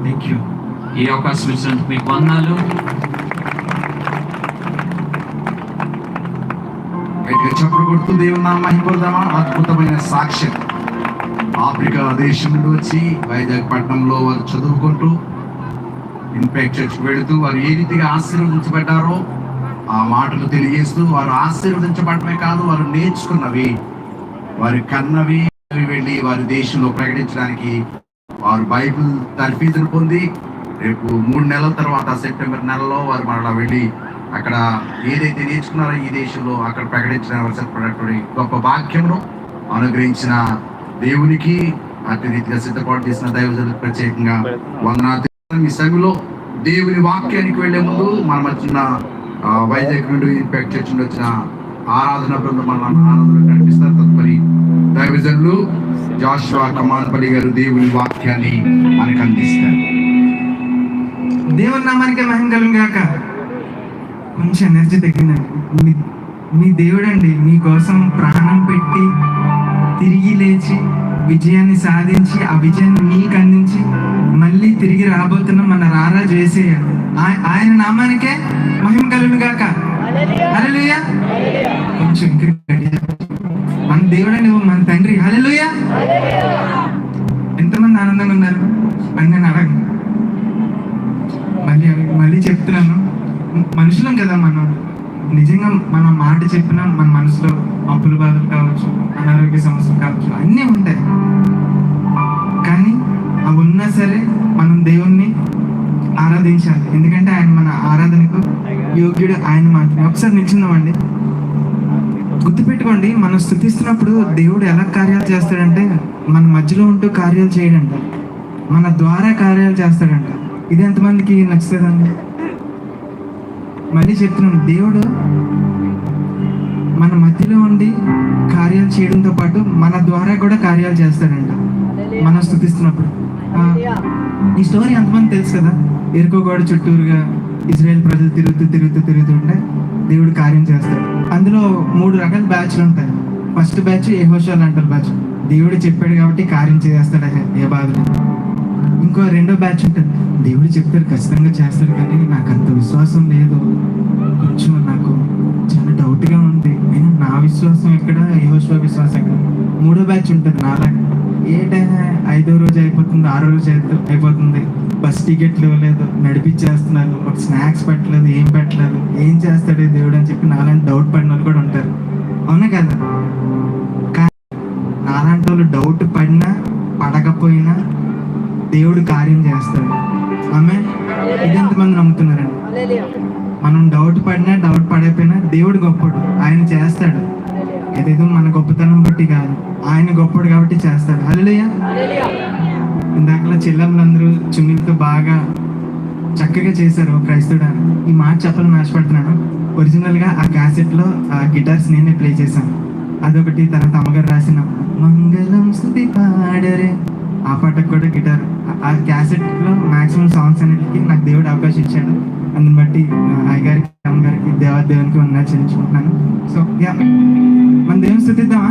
Thank you. ఈ అవకాశం ఇచ్చినందుకు మీకు వందనాలు. చెప్పలు కొడుతూ దేవుని మహిమపడదామా. అద్భుతమైన సాక్ష్యం. ఆఫ్రికా దేశం నుండి వచ్చి వైజాగ్ పట్టణంలో వారు చదువుకుంటూ ఇన్ఫాక్ట్ చర్చ్కి వెళుతూ వారు ఏ రీతిగా ఆశీర్వదించబడ్డారో ఆ మాటలు తెలియజేస్తూ, వారు ఆశీర్వదించబడమే కాదు, వారు నేర్చుకున్నవి, వారి కన్నవి వెళ్ళి వారి దేశంలో ప్రకటించడానికి వారు బైబిల్ తర్ఫీదును పొంది రేపు 3 నెలల తర్వాత సెప్టెంబర్ నెలలో వారు మరలా వెళ్ళి అక్కడ ఏదైతే నేర్చుకున్నారో ఈ దేశంలో అక్కడ ప్రకటించిన గొప్ప భాగ్యమును అనుగ్రహించిన దేవునికి, అట్టి రీతిగా సిద్ధపాటు చేసిన దైవజనులకు ప్రత్యేకంగా వందనాలు. ఈ సమయంలో దేవుని వాక్యానికి వెళ్లే ముందు మన మధ్య వైజాగ్ నుండి ఇంపాక్ట్ చర్చ్ నుండి వచ్చిన ఆరాధన బృందం మన ఆనందంలో కనిపిస్తారు. తదుపరి దైవజనులు జాషువా కమాన్పల్లి గారు దేవుని వాక్యాన్ని మనకు అందిస్తారు. దేవుని నామానికి మహిమ కలుగును గాక. కొంచెం ఎనర్జీ తగ్గిందండి. మీ దేవుడండి మీకోసం ప్రాణం పెట్టి తిరిగి లేచి విజయాన్ని సాధించి ఆ విజయాన్ని మీకు అందించి మళ్ళీ తిరిగి రాబోతున్న మన రారాజు యేసయ్య, ఆయన నామానికే మహిమ కలుగును గాక. హల్లెలూయా. కొంచెం మన దేవుడని మన తండ్రి. హల్లెలూయా. ఎంతమంది ఆనందంగా ఉన్నారు అని నేను అడగను. మళ్ళీ చెప్తున్నాను, మనుషులం కదా మనం. నిజంగా మనం మాట చెప్పినా మన మనసులో అప్పుల బాధలు కావచ్చు, అనారోగ్య సమస్యలు కావచ్చు, అన్నీ ఉంటాయి. కానీ అవి ఉన్నా సరే మనం దేవుణ్ణి ఆరాధించాలి. ఎందుకంటే ఆయన మన ఆరాధనకు యోగ్యుడు. ఆయన మాత్రమే. ఒకసారి నిల్చుందామండి. గుర్తుపెట్టుకోండి, మనం స్తుతిస్తున్నప్పుడు దేవుడు ఎలా కార్యాలు చేస్తాడంటే మన మధ్యలో ఉంటూ కార్యాలు చేయడంట, మన ద్వారా కార్యాలు చేస్తాడంట. ఇది ఎంతమందికి నచ్చుతుందండి? మళ్ళీ చెప్తున్నాను, దేవుడు మన మధ్యలో ఉండి కార్యాలు చేయడంతో పాటు మన ద్వారా కూడా కార్యాలు చేస్తాడంట మనం స్తుతిస్తున్నప్పుడు. ఈ స్టోరీ ఎంతమంది తెలుసు కదా? ఎరుకో గోడ చుట్టూరుగా ఇజ్రాయెల్ ప్రజలు తిరుగుతుంటే దేవుడు కార్యం చేస్తాడు. అందులో 3 రకాల బ్యాచ్లు ఉంటాయి. ఫస్ట్ బ్యాచ్ యెహోషువ అంటారు బ్యాచ్. దేవుడు చెప్పాడు కాబట్టి కార్యం చేస్తాడు ఏ బాధలు. ఇంకో 2వ బ్యాచ్ ఉంటుంది. దేవుడు చెప్తాడు ఖచ్చితంగా చేస్తాడు, కానీ నాకు అంత విశ్వాసం లేదు, కొంచెం నాకు చాలా డౌట్గా ఉంది, అయినా నా విశ్వాసం ఎక్కడ, యెహోషువ విశ్వాసం ఎక్కడ. 3వ బ్యాచ్ ఉంటుంది నాలాగా. ఏటైనా 5వ రోజు అయిపోతుంది, 6వ రోజు అయిపోతుంది, బస్ టికెట్లు ఇవ్వలేదు, నడిపించేస్తున్నారు, ఒక స్నాక్స్ పెట్టలేదు, ఏం పెట్టలేదు, ఏం చేస్తాడు దేవుడు అని చెప్పి నాలాంటి డౌట్ పడిన వాళ్ళు కూడా ఉంటారు. అవునా కదా? కానీ నాలాంటి వాళ్ళు డౌట్ పడినా పడకపోయినా దేవుడు కార్యం చేస్తాడు. ఆమె ఇది ఎంతమంది నమ్ముతున్నారండి? మనం డౌట్ పడినా డౌట్ పడకపోయినా దేవుడు గొప్పడు, ఆయన చేస్తాడు. ఏదేదో మన గొప్పతనం బట్టి కాదు, ఆయన గొప్పడు కాబట్టి చేస్తాడు. హల్లెలూయా. ఇందాకలా చెల్లెమ్మలందరూ చున్నీలతో బాగా చక్కగా చేశారు క్రైస్తవుడు. ఈ మాట చెప్పాలని ఆశపడుతున్నాను. ఒరిజినల్గా ఆ క్యాసెట్లో ఆ గిటార్స్ నేనే ప్లే చేశాను. అదొకటి, తర్వాత అమ్మగారు రాసిన మంగళం స్తుతి పాడరే ఆ పాటకు కూడా గిటార్. ఆ క్యాసెట్లో మ్యాక్సిమం సాంగ్స్ అన్నిటికీ నాకు దేవుడు అవకాశం ఇచ్చాడు. అందుని బట్టి అయ్యగారికి, అమ్మగారికి, దేవునికి వందనాలు చెల్లించుకుంటున్నాను. సో మన దేవుని స్తుతిద్దామా?